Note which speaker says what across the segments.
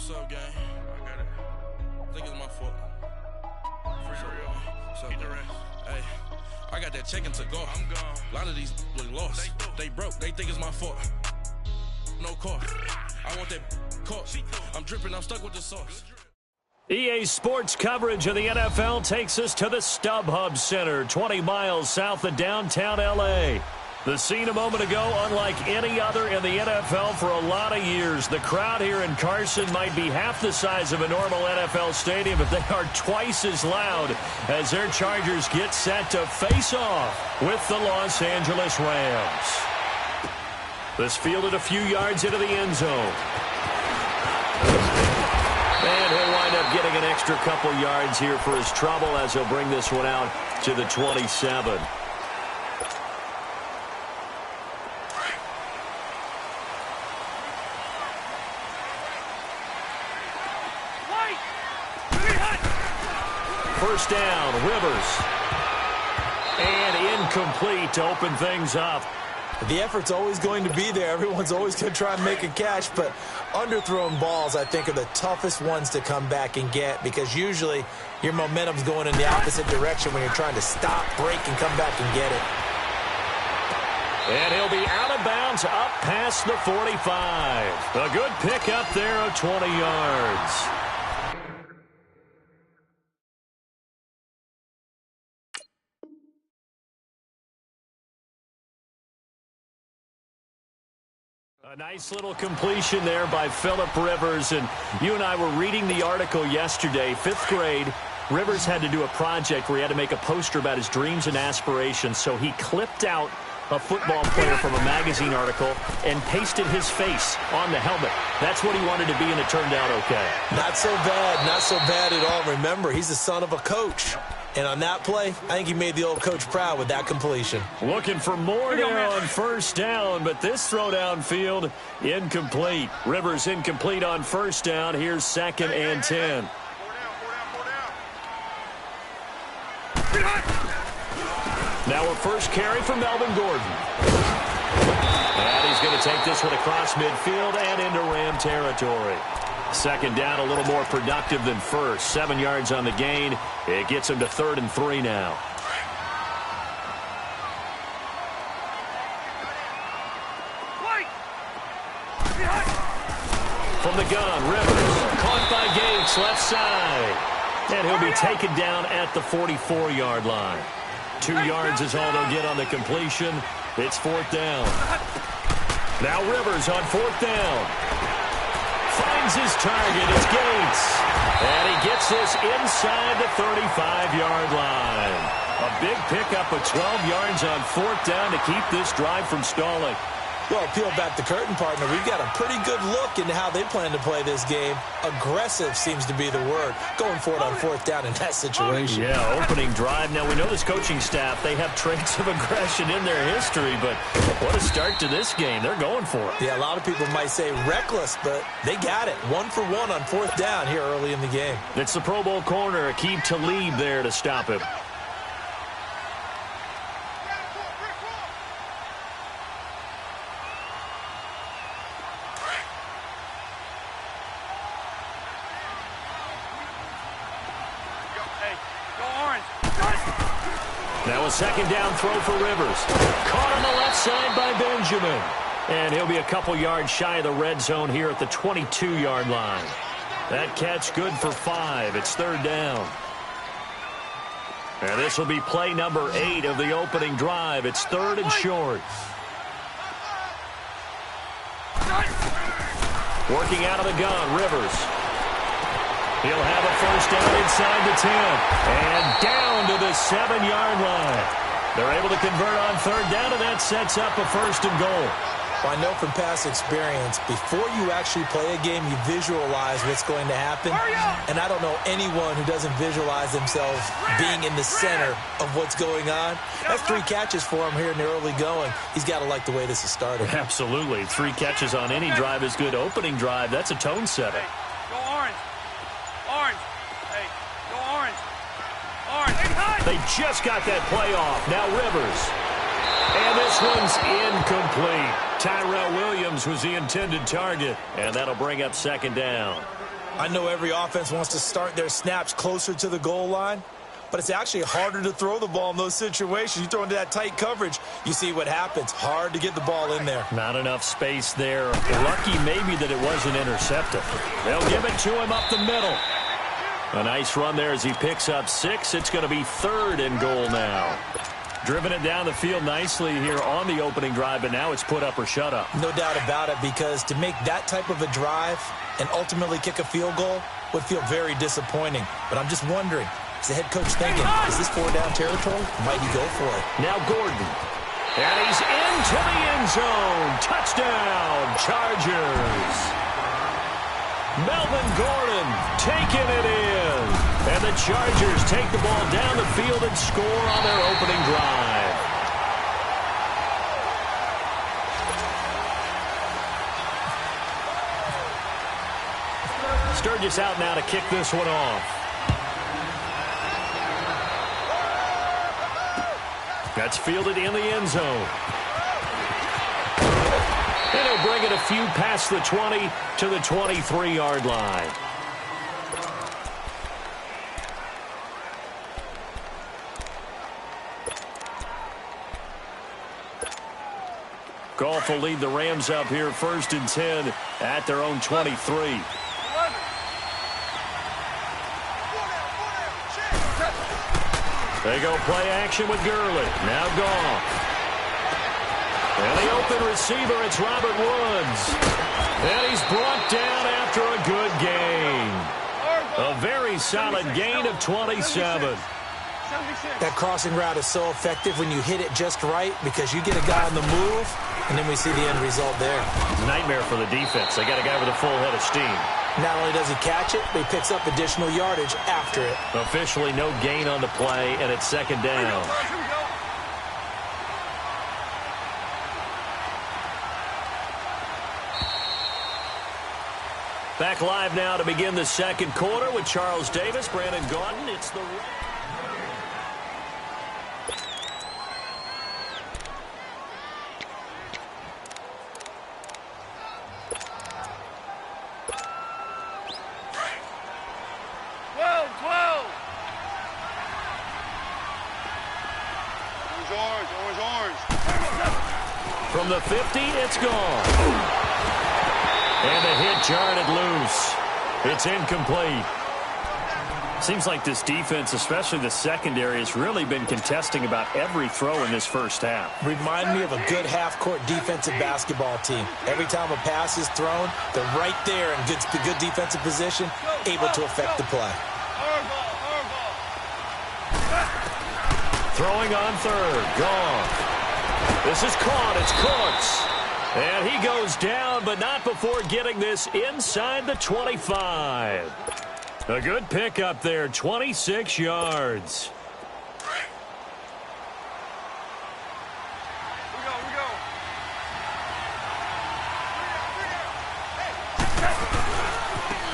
Speaker 1: What's up, gang? I got it. I think it's my fault. For real. What's up, man? Hey, I got that chicken to go. I'm gone. A lot of these look lost. They broke. They think it's my fault. No car. I want that caught. I'm dripping. I'm stuck with the sauce.
Speaker 2: EA Sports coverage of the NFL takes us to the StubHub Center, 20 miles south of downtown L.A. The scene a moment ago, unlike any other in the NFL for a lot of years. The crowd here in Carson might be half the size of a normal NFL stadium, but they are twice as loud as their Chargers get set to face off with the Los Angeles Rams. This fielded a few yards into the end zone. And he'll wind up getting an extra couple yards here for his trouble as he'll bring this one out to the 27. First down, Rivers. And incomplete to open things up.
Speaker 3: The effort's always going to be there. Everyone's always going to try and make a catch, but underthrown balls, I think, are the toughest ones to come back and get because usually your momentum's going in the opposite direction when you're trying to stop, break, and come back and get it.
Speaker 2: And he'll be out of bounds up past the 45. A good pickup there of 20 yards. A nice little completion there by Phillip Rivers. And you and I were reading the article yesterday, 5th grade. Rivers had to do a project where he had to make a poster about his dreams and aspirations. So he clipped out a football player from a magazine article and pasted his face on the helmet. That's what he wanted to be, and it turned out okay.
Speaker 3: Not so bad. Not so bad at all. Remember, he's the son of a coach. And on that play, I think he made the old coach proud with that completion.
Speaker 2: Looking for more there on first down, but this throw downfield incomplete. Rivers incomplete on first down. Here's 2nd and 10. Now a first carry for Melvin Gordon. And he's going to take this one across midfield and into Ram territory. Second down, a little more productive than first. 7 yards on the gain. It gets him to 3rd and 3 now. From the gun, Rivers. Caught by Gates, left side. And he'll be taken down at the 44-yard line. 2 yards is all they'll get on the completion. It's 4th down. Now Rivers on 4th down. Finds his target. It's Gates. And he gets this inside the 35-yard line. A big pickup of 12 yards on 4th down to keep this drive from stalling.
Speaker 3: Well, peel back the curtain, partner. We've got a pretty good look into how they plan to play this game. Aggressive seems to be the word. Going for it on 4th down in that situation.
Speaker 2: Yeah, opening drive. Now, we know this coaching staff, they have traits of aggression in their history, but what a start to this game. They're going for it.
Speaker 3: Yeah, a lot of people might say reckless, but they got it. 1 for 1 on 4th down here early in the game.
Speaker 2: It's the Pro Bowl corner, Aqib Talib there to stop him. Now a second down throw for Rivers. Caught on the left side by Benjamin. And he'll be a couple yards shy of the red zone here at the 22-yard line. That catch good for 5. It's 3rd down. And this will be play number 8 of the opening drive. It's 3rd and short. Working out of the gun, Rivers. He'll have a first down inside the 10. And down to the 7-yard line. They're able to convert on 3rd down, and that sets up a 1st and goal.
Speaker 3: Well, I know from past experience, before you actually play a game, you visualize what's going to happen. And I don't know anyone who doesn't visualize themselves being in the center of what's going on. That's 3 catches for him here in the early going. He's got to like the way this is started.
Speaker 2: Absolutely. 3 catches on any drive is good. Opening drive, that's a tone setter.
Speaker 4: Go orange. Orange. Hey, go orange. Orange.
Speaker 2: They just got that play off. Now Rivers. And this one's incomplete. Tyrell Williams was the intended target, and that'll bring up 2nd down.
Speaker 3: I know every offense wants to start their snaps closer to the goal line, but it's actually harder to throw the ball in those situations. You throw into that tight coverage, you see what happens. Hard to get the ball in there.
Speaker 2: Not enough space there. Lucky maybe that it wasn't intercepted. They'll give it to him up the middle. A nice run there as he picks up 6. It's going to be 3rd and goal now. Driven it down the field nicely here on the opening drive, but now it's put up or shut up.
Speaker 3: No doubt about it, because to make that type of a drive and ultimately kick a field goal would feel very disappointing. But I'm just wondering, is the head coach thinking, is this 4-down territory? Might he go for it?
Speaker 2: Now Gordon. And he's into the end zone. Touchdown, Chargers. Melvin Gordon taking it in. And the Chargers take the ball down the field and score on their opening drive. Sturgis out now to kick this one off. That's fielded in the end zone. And he'll bring it a few past the 20 to the 23-yard line. Goff will lead the Rams up here 1st and 10 at their own 23. They go play action with Gurley. Now Goff. And the open receiver, it's Robert Woods. And he's brought down after a good gain. A very solid gain of 27.
Speaker 3: That crossing route is so effective when you hit it just right, because you get a guy on the move, and then we see the end result there.
Speaker 2: Nightmare for the defense. They got a guy with a full head of steam.
Speaker 3: Not only does he catch it, but he picks up additional yardage after it.
Speaker 2: Officially no gain on the play, and it's 2nd down. Back live now to begin the 2nd quarter with Charles Davis, Brandon Gaudin. It's the... From the 50, it's gone. And the hit jarred it loose. It's incomplete. Seems like this defense, especially the secondary, has really been contesting about every throw in this first half.
Speaker 3: Remind me of a good half-court defensive basketball team. Every time a pass is thrown, they're right there in good defensive position, able to affect the play.
Speaker 2: Throwing on 3rd, gone. This is caught. It's Cooks. And he goes down, but not before getting this inside the 25. A good pickup there, 26 yards.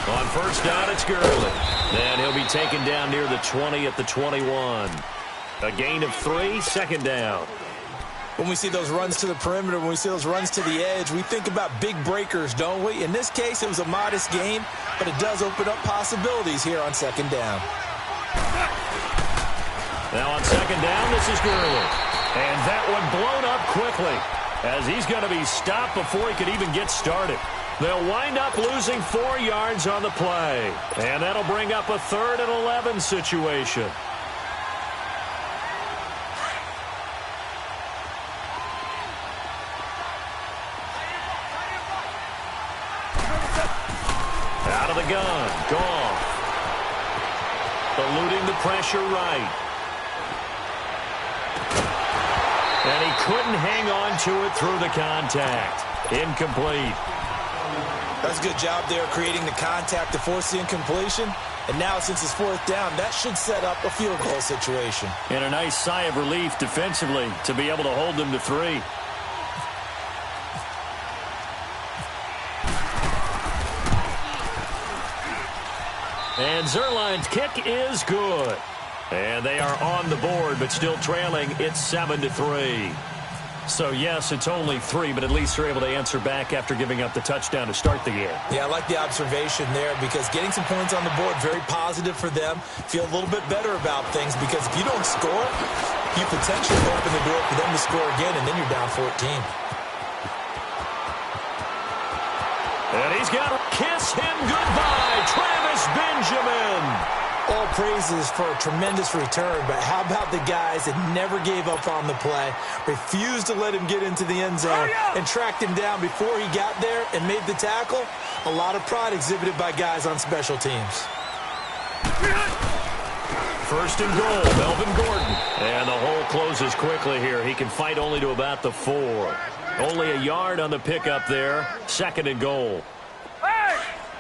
Speaker 2: On 1st down, it's Gurley. And he'll be taken down near the 20 at the 21. A gain of 3, 2nd down.
Speaker 3: When we see those runs to the perimeter, when we see those runs to the edge, we think about big breakers, don't we? In this case, it was a modest gain, but it does open up possibilities here on 2nd down.
Speaker 2: Now on 2nd down, this is Gurley. And that one blown up quickly, as he's going to be stopped before he could even get started. They'll wind up losing 4 yards on the play. And that'll bring up a 3rd and 11 situation. Out of the gun, Goff. Eluding the pressure right. And he couldn't hang on to it through the contact. Incomplete.
Speaker 3: That's a good job there creating the contact to force the incompletion. And now since it's 4th down, that should set up a field goal situation.
Speaker 2: And a nice sigh of relief defensively to be able to hold them to 3. And Zuerlein's kick is good. And they are on the board, but still trailing. It's 7-3. So, yes, it's only 3, but at least they're able to answer back after giving up the touchdown to start the game.
Speaker 3: Yeah, I like the observation there because getting some points on the board, very positive for them. Feel a little bit better about things because if you don't score, you potentially open the door for them to score again, and then you're down 14.
Speaker 2: And he's got to kiss him goodbye, Travis Benjamin.
Speaker 3: All praises for a tremendous return, but how about the guys that never gave up on the play, refused to let him get into the end zone, and tracked him down before he got there and made the tackle? A lot of pride exhibited by guys on special teams.
Speaker 2: First and goal, Melvin Gordon. And the hole closes quickly here. He can fight only to about the 4. Only a yard on the pickup there. Second and goal.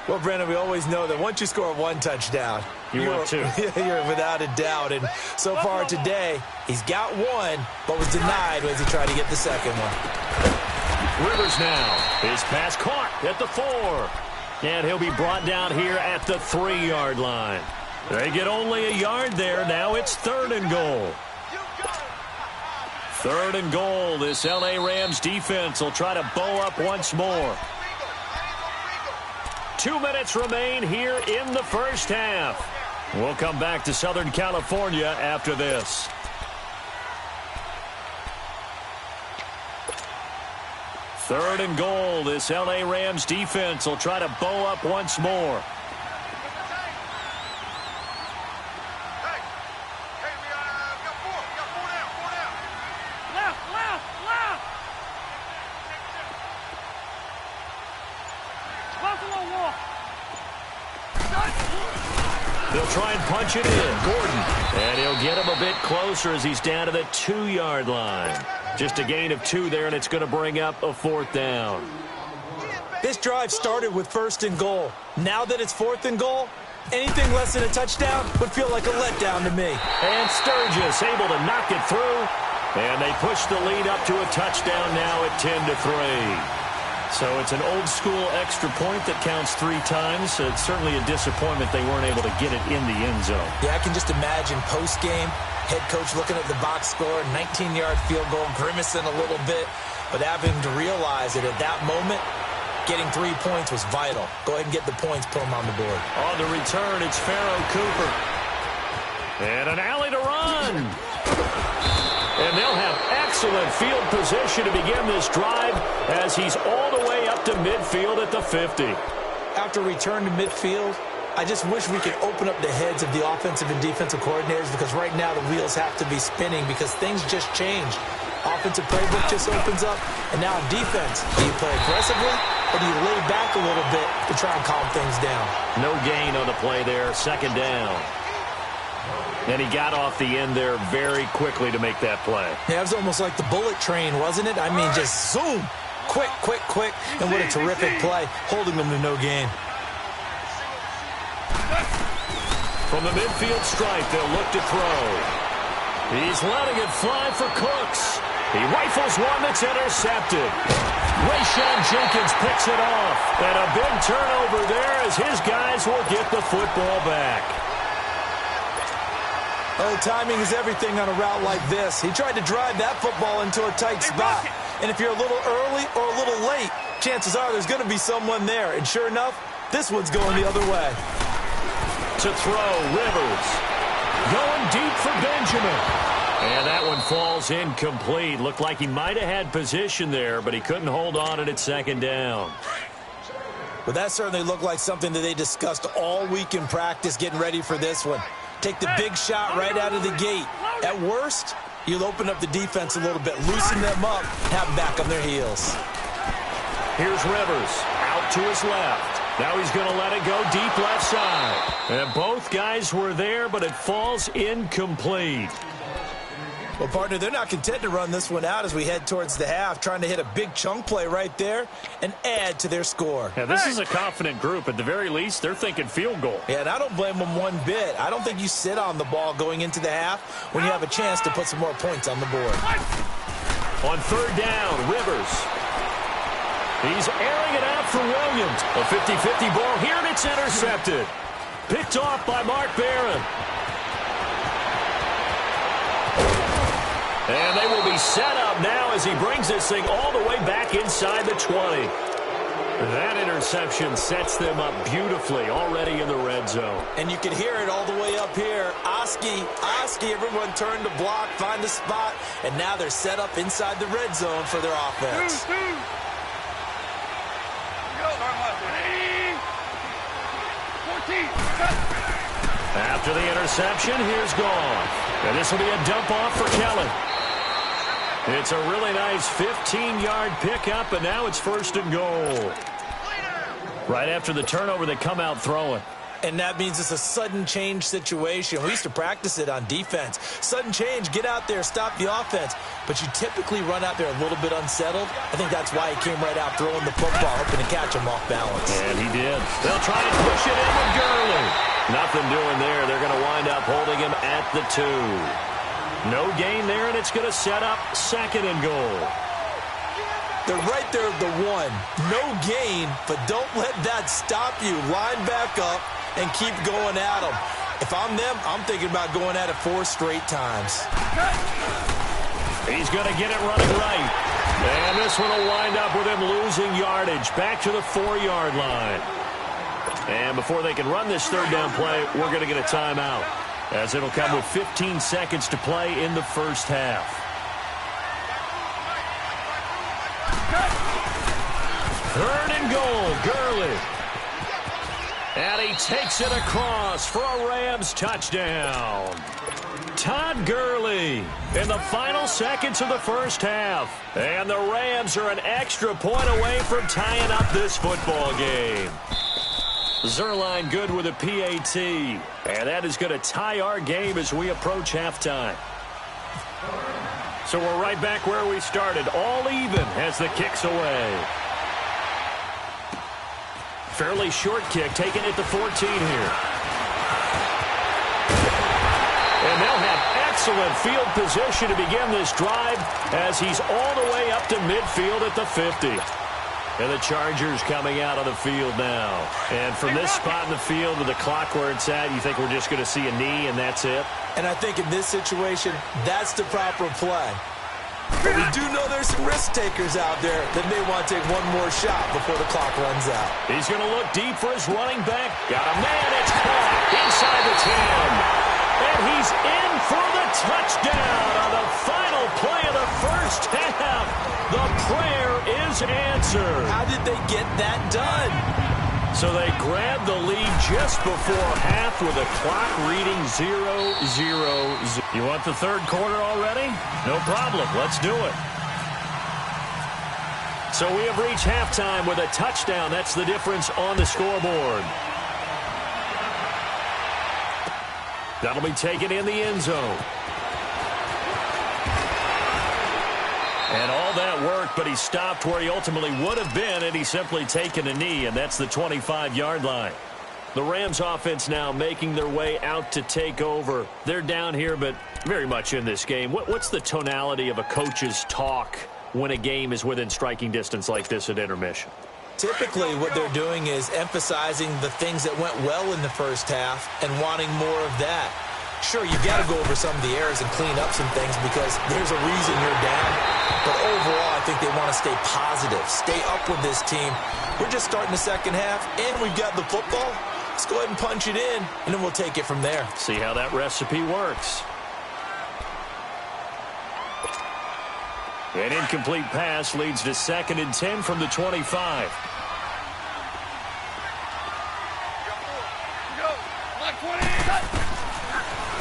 Speaker 3: Well, Brandon, we always know that once you score one touchdown,
Speaker 2: you're
Speaker 3: without a doubt. And so far today, he's got one, but was denied as he tried to get the second one.
Speaker 2: Rivers now. His pass caught at the 4. And he'll be brought down here at the 3-yard line. They get only a yard there. Now it's third and goal. Third and goal. This L.A. Rams defense will try to bow up once more. 2 minutes remain here in the first half. We'll come back to Southern California after this. Third and goal. This L.A. Rams defense will try to bow up once more. They'll try and punch it in. Gordon. And he'll get him a bit closer as he's down to the 2-yard line. Just a gain of 2 there, and it's going to bring up a 4th down.
Speaker 3: This drive started with first and goal. Now that it's 4th and goal, anything less than a touchdown would feel like a letdown to me.
Speaker 2: And Sturgis able to knock it through. And they push the lead up to a touchdown now at 10-3. So it's an old-school extra point that counts 3 times. So it's certainly a disappointment they weren't able to get it in the end zone.
Speaker 3: Yeah, I can just imagine post-game, head coach looking at the box score, 19-yard field goal, grimacing a little bit, but having to realize that at that moment, getting 3 points was vital. Go ahead and get the points, put them on the board.
Speaker 2: On the return, it's Pharaoh Cooper. And an alley to run. And they'll have excellent field position to begin this drive as he's all the way up to midfield at the 50.
Speaker 3: After return to midfield, I just wish we could open up the heads of the offensive and defensive coordinators because right now the wheels have to be spinning because things just changed. Offensive playbook just opens up, and now defense. Do you play aggressively or do you lay back a little bit to try and calm things down?
Speaker 2: No gain on the play there, second down. And he got off the end there very quickly to make that play.
Speaker 3: Yeah, it was almost like the bullet train, wasn't it? I mean, just zoom. Quick, quick, quick. And what a terrific play, holding them to no gain.
Speaker 2: From the midfield stripe, they'll look to throw. He's letting it fly for Cooks. He rifles one that's intercepted. Rayshon Jenkins picks it off. And a big turnover there as his guys will get the football back.
Speaker 3: Oh, timing is everything on a route like this. He tried to drive that football into a tight spot. And if you're a little early or a little late, chances are there's going to be someone there. And sure enough, this one's going the other way.
Speaker 2: To throw, Rivers. Going deep for Benjamin. And that one falls incomplete. Looked like he might have had position there, but he couldn't hold on at second down.
Speaker 3: Well, that certainly looked like something that they discussed all week in practice getting ready for this one. Take the big shot right out of the gate. At worst, you'll open up the defense a little bit, loosen them up, have them back on their heels.
Speaker 2: Here's Rivers out to his left. Now he's going to let it go deep left side. And both guys were there, but it falls incomplete.
Speaker 3: Well, partner, they're not content to run this one out as we head towards the half, trying to hit a big chunk play right there and add to their score.
Speaker 2: Yeah, this is a confident group. At the very least, they're thinking field goal.
Speaker 3: Yeah, and I don't blame them one bit. I don't think you sit on the ball going into the half when you have a chance to put some more points on the board.
Speaker 2: On third down, Rivers. He's airing it out for Williams. A 50-50 ball here, and it's intercepted. Picked off by Mark Barron. And they will be set up now as he brings this thing all the way back inside the 20. That interception sets them up beautifully already in the red zone.
Speaker 3: And you can hear it all the way up here. Oski, everyone turned to block, find a spot, and now they're set up inside the red zone for their offense.
Speaker 2: After the interception, here's Goff. And this will be a dump off for Kelly. It's a really nice 15-yard pickup, and now it's 1st and goal. Right after the turnover, they come out throwing.
Speaker 3: And that means it's a sudden change situation. We used to practice it on defense. Sudden change, get out there, stop the offense. But you typically run out there a little bit unsettled. I think that's why he came right out throwing the football, hoping to catch him off balance.
Speaker 2: And he did. They'll try and push it in with Gurley. Nothing doing there. They're going to wind up holding him at the 2. No gain there, and it's going to set up 2nd and goal.
Speaker 3: They're right there at the 1. No gain, but don't let that stop you. Line back up and keep going at them. If I'm them, I'm thinking about going at it 4 straight times.
Speaker 2: He's going to get it running right. And this one will wind up with him losing yardage back to the 4-yard line. And before they can run this 3rd down play, we're going to get a timeout, as it'll come with 15 seconds to play in the first half. 3rd and goal, Gurley. And he takes it across for a Rams touchdown. Todd Gurley in the final seconds of the first half. And the Rams are an extra point away from tying up this football game. Zerline good with a PAT. And that is going to tie our game as we approach halftime. So we're right back where we started. All even as the kick's away. Fairly short kick, taken at the 14 here. And they'll have excellent field position to begin this drive as he's all the way up to midfield at the 50. And the Chargers coming out on the field now. And from this spot in the field with the clock where it's at, you think we're just going to see a knee and that's it?
Speaker 3: And I think in this situation, that's the proper play. But we do know there's some risk takers out there that may want to take one more shot before the clock runs out.
Speaker 2: He's going to look deep for his running back. Got a man, it's caught inside the 10. And he's in for the touchdown on the final play of the first half. The prayer is answered.
Speaker 3: How did they get that done?
Speaker 2: So they grabbed the lead just before half with a clock reading 0-0. You want the 3rd quarter already? No problem. Let's do it. So we have reached halftime with a touchdown. That's the difference on the scoreboard. That'll be taken in the end zone. And all that work, but he stopped where he ultimately would have been, and he's simply taken a knee, and that's the 25-yard line. The Rams offense now making their way out to take over. They're down here, but very much in this game. What's the tonality of a coach's talk when a game is within striking distance like this at intermission?
Speaker 3: Typically, what they're doing is emphasizing the things that went well in the first half and wanting more of that. Sure, you've got to go over some of the errors and clean up some things because there's a reason you're down. But overall, I think they want to stay positive, stay up with this team. We're just starting the second half, and we've got the football. Let's go ahead and punch it in, and then we'll take it from there.
Speaker 2: See how that recipe works. An incomplete pass leads to 2nd and 10 from the 25.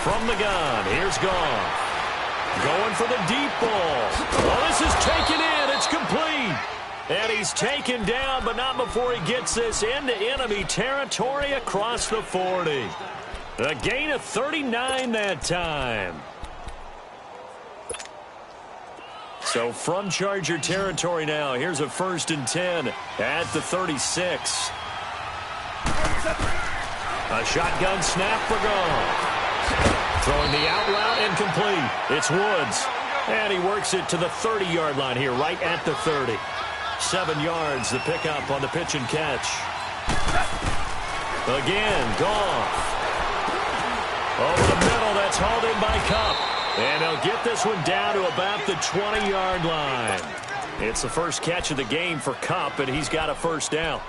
Speaker 2: From the gun, here's Goff. Going for the deep ball. Oh, this is taken in. It's complete. And he's taken down, but not before he gets this into enemy territory across the 40. A gain of 39 that time. So from Charger territory now, here's a 1st and 10 at the 36. A shotgun snap for Goff. Throwing the out route incomplete. It's Woods. And he works it to the 30-yard line here, right at the 30. 7 yards, the pickup on the pitch and catch. Again, Goff. Over the middle, that's hauled in by Cup. And they'll get this one down to about the 20-yard line. It's the first catch of the game for Kupp, and he's got a first down.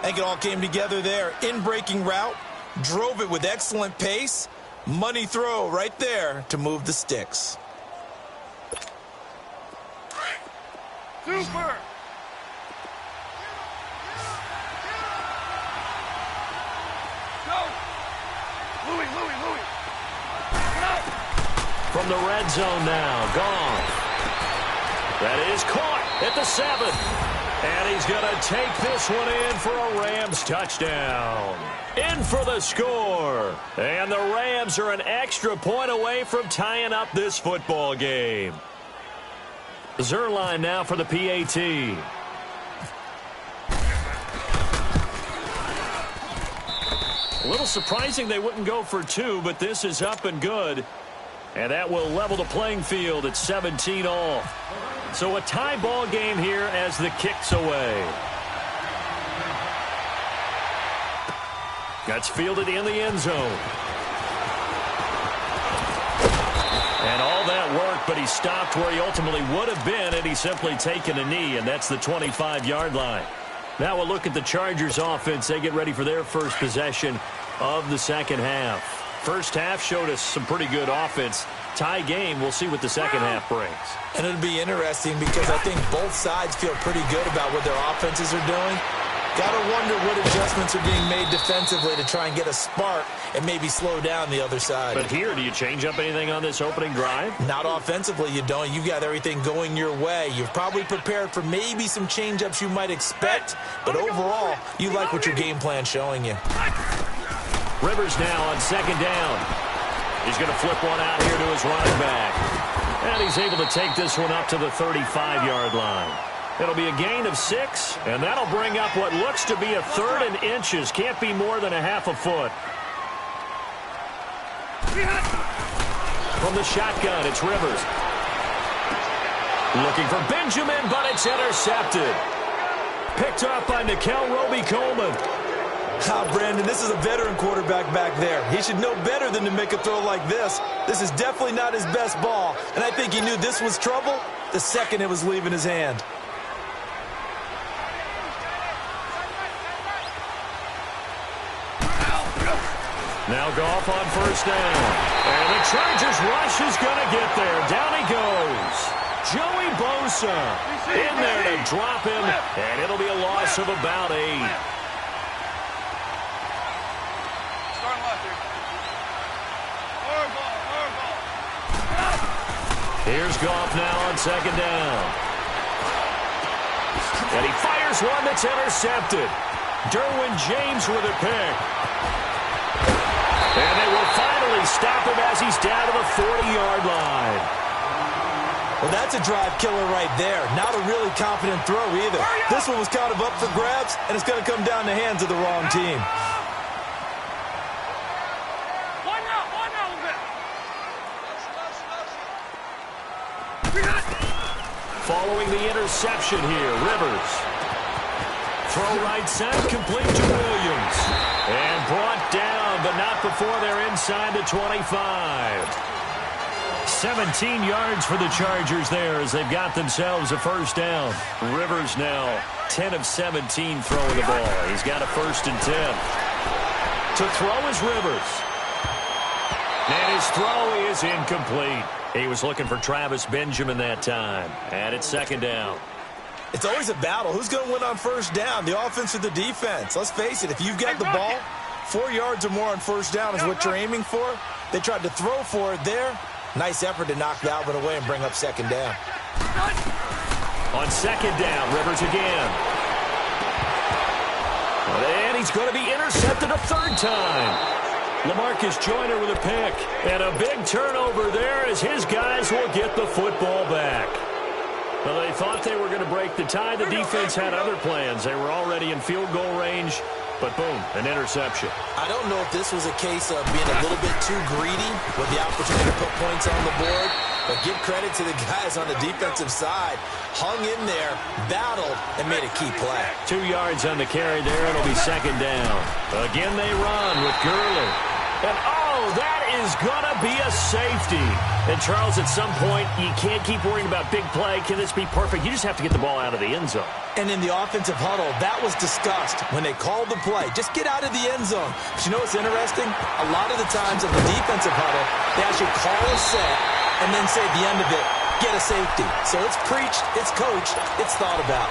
Speaker 3: I think it all came together there. In-breaking route, drove it with excellent pace. Money throw right there to move the sticks.
Speaker 4: Super! Go! Louis!
Speaker 2: From the red zone now, gone. That is caught at the 7. And he's going to take this one in for a Rams touchdown. In for the score. And the Rams are an extra point away from tying up this football game. Zerline now for the PAT. A little surprising they wouldn't go for 2, but this is up and good. And that will level the playing field at 17 all. So a tie ball game here as the kick's away. That's fielded in the end zone. And all that work, but he stopped where he ultimately would have been had he simply taken a knee, and that's the 25-yard line. Now we'll look at the Chargers offense. They get ready for their first possession of the second half. First half showed us some pretty good offense. Tie game, we'll see what the second half brings.
Speaker 3: And it'll be interesting because I think both sides feel pretty good about what their offenses are doing. Got to wonder what adjustments are being made defensively to try and get a spark and maybe slow down the other side.
Speaker 2: But here, do you change up anything on this opening drive?
Speaker 3: Not offensively, you don't. You've got everything going your way. You've probably prepared for maybe some change-ups you might expect, but overall, you like what your game plan's showing you.
Speaker 2: Rivers now on second down. He's going to flip one out here to his running back. And he's able to take this one up to the 35-yard line. It'll be a gain of 6, and that'll bring up what looks to be a third and inches. Can't be more than a half a foot. From the shotgun, it's Rivers. Looking for Benjamin, but it's intercepted. Picked off by Nikel Roby-Coleman.
Speaker 3: Brandon, this is a veteran quarterback back there. He should know better than to make a throw like this. This is definitely not his best ball, and I think he knew this was trouble the second it was leaving his hand.
Speaker 2: Now Goff on first down. And the Chargers rush is going to get there. Down he goes. Joey Bosa in there to drop him, and it'll be a loss of about 8. Here's Goff now on second down. And he fires one that's intercepted. Derwin James with a pick. And they will finally stop him as he's down to the 40-yard line.
Speaker 3: Well, that's a drive killer right there. Not a really confident throw either. This one was kind of up for grabs, and it's going to come down the hands of the wrong team.
Speaker 2: Following the interception here, Rivers. Throw right side, complete to Williams. And brought down, but not before they're inside the 25. 17 yards for the Chargers there as they've got themselves a first down. Rivers now 10 of 17 throwing the ball. He's got a 1st and 10. To throw is Rivers. And his throw is incomplete. He was looking for Travis Benjamin that time. And it's second down.
Speaker 3: It's always a battle. Who's going to win on first down, the offense or the defense? Let's face it, if you've got the ball, 4 yards or more on first down is what you're aiming for. They tried to throw for it there. Nice effort to knock Dalvin away and bring up second down.
Speaker 2: On second down, Rivers again. And he's going to be intercepted a 3rd time. LaMarcus Joyner with a pick. And a big turnover there as his guys will get the football back. Well, they thought they were going to break the tie. The defense had other plans. They were already in field goal range, but boom, an interception.
Speaker 3: I don't know if this was a case of being a little bit too greedy with the opportunity to put points on the board, but give credit to the guys on the defensive side. Hung in there, battled, and made a key play.
Speaker 2: 2 yards on the carry there. It'll be second down. Again, they run with Gurley. And, oh, that is going to be a safety. And, Charles, at some point, you can't keep worrying about big play. Can this be perfect? You just have to get the ball out of the end zone.
Speaker 3: And in the offensive huddle, that was discussed when they called the play. Just get out of the end zone. But you know what's interesting? A lot of the times in the defensive huddle, they actually call a set and then say at the end of it, get a safety. So it's preached, it's coached, it's thought about.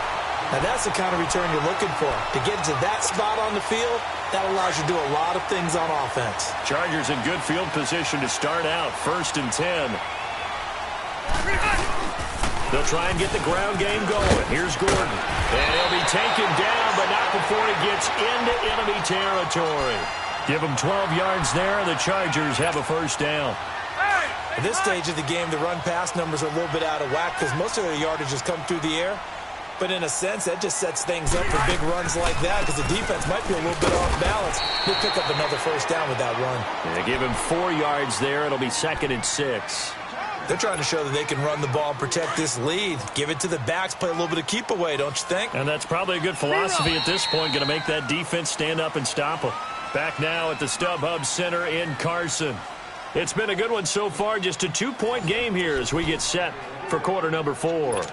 Speaker 3: Now, that's the kind of return you're looking for. To get to that spot on the field, that allows you to do a lot of things on offense.
Speaker 2: Chargers in good field position to start out, 1st and 10. They'll try and get the ground game going. Here's Gordon. And he'll be taken down, but not before he gets into enemy territory. Give him 12 yards there, and the Chargers have a 1st down.
Speaker 3: At this stage of the game, the run-pass numbers are a little bit out of whack because most of their yardage has come through the air. But in a sense, that just sets things up for big runs like that because the defense might be a little bit off balance. They'll pick up another 1st down with that run.
Speaker 2: They give him 4 yards there. It'll be 2nd and 6.
Speaker 3: They're trying to show that they can run the ball and protect this lead. Give it to the backs, play a little bit of keep away, don't you think?
Speaker 2: And that's probably a good philosophy at this point, going to make that defense stand up and stop them. Back now at the StubHub Center in Carson. It's been a good one so far, just a 2-point game here as we get set for quarter number 4.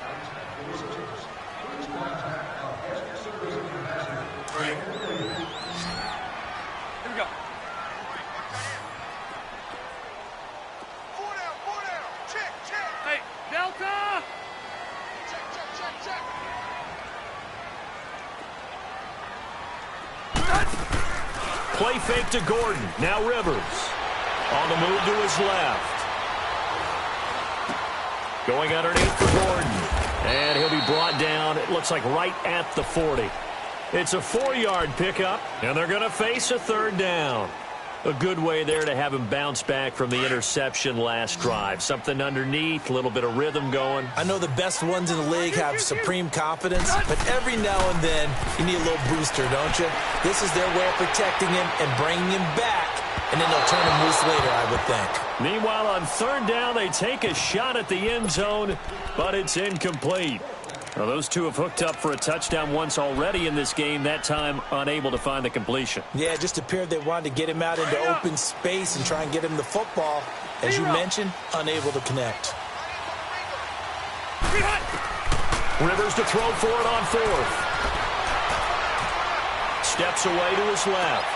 Speaker 2: Play fake to Gordon. Now Rivers. On the move to his left. Going underneath for Gordon. And he'll be brought down, it looks like right at the 40. It's a 4-yard pickup, and they're going to face a 3rd down. A good way there to have him bounce back from the interception last drive. Something underneath, a little bit of rhythm going.
Speaker 3: I know the best ones in the league have supreme confidence, but every now and then you need a little booster, don't you? This is their way of protecting him and bringing him back, and then they'll turn him loose later, I would think.
Speaker 2: Meanwhile, on 3rd down, they take a shot at the end zone, but it's incomplete. Well, those two have hooked up for a touchdown once already in this game, that time unable to find the completion.
Speaker 3: Yeah, it just appeared they wanted to get him out into open space and try and get him the football. As you mentioned, unable to connect.
Speaker 2: Rivers to throw for it on 4th. Steps away to his left.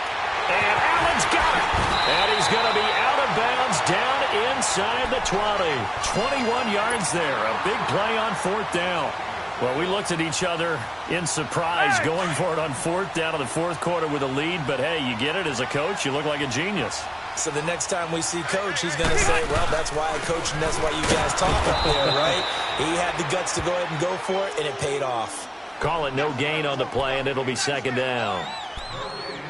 Speaker 2: And Allen's got it. And he's going to be out of bounds down inside the 20. 21 yards there. A big play on 4th down. Well, we looked at each other in surprise going for it on 4th down in the 4th quarter with a lead. But, hey, you get it as a coach. You look like a genius.
Speaker 3: So the next time we see Coach, he's going to say, well, that's why I coach and that's why you guys talk up there, right? He had the guts to go ahead and go for it, and it paid off.
Speaker 2: Call it no gain on the play, and it'll be 2nd down.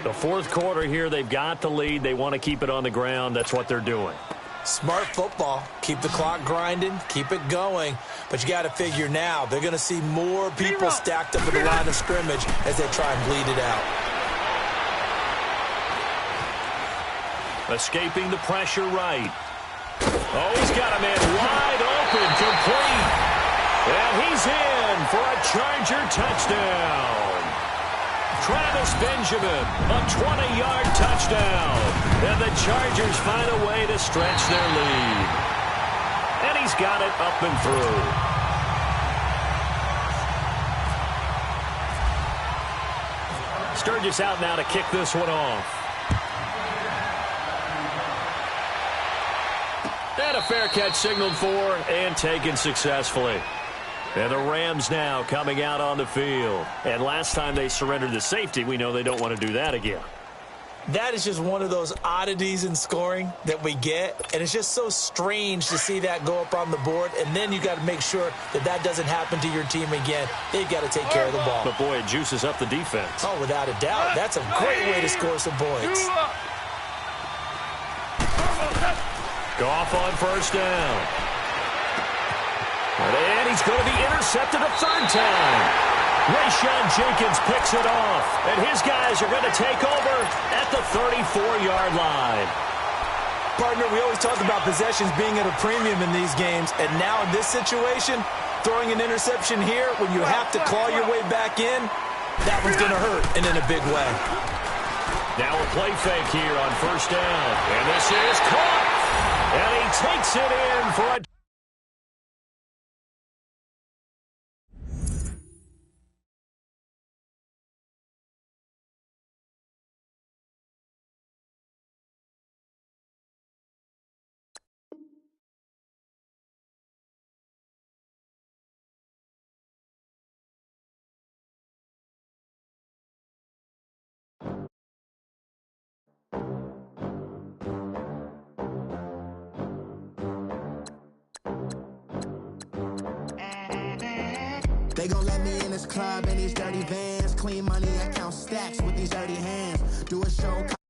Speaker 2: The 4th quarter here, they've got the lead. They want to keep it on the ground. That's what they're doing.
Speaker 3: Smart football. Keep the clock grinding. Keep it going. But you got to figure now, they're going to see more people stacked up at the line of scrimmage as they try and bleed it out.
Speaker 2: Escaping the pressure right. Oh, he's got a man wide open, complete. And he's in for a Charger touchdown. Travis Benjamin, a 20-yard touchdown. And the Chargers find a way to stretch their lead. And he's got it up and through. Sturgis out now to kick this one off. And a fair catch signaled for and taken successfully. And the Rams now coming out on the field. And last time they surrendered the safety, we know they don't want to do that again.
Speaker 3: That is just one of those oddities in scoring that we get. And it's just so strange to see that go up on the board. And then you got to make sure that that doesn't happen to your team again. They've got to take care of the ball.
Speaker 2: But, boy, it juices up the defense.
Speaker 3: Oh, without a doubt. That's a great way to score some points.
Speaker 2: Goff on 1st down. And he's going to be intercepted a 3rd time. Rayshon Jenkins picks it off. And his guys are going to take over at the 34-yard line.
Speaker 3: Partner, we always talk about possessions being at a premium in these games. And now in this situation, throwing an interception here when you have to claw your way back in, that one's going to hurt and in a big way.
Speaker 2: Now a play fake here on first down. And this is caught. And he takes it in for a
Speaker 5: They gon' let me in this club in these dirty vans. Clean money, I count stacks with these dirty hands. Do a show.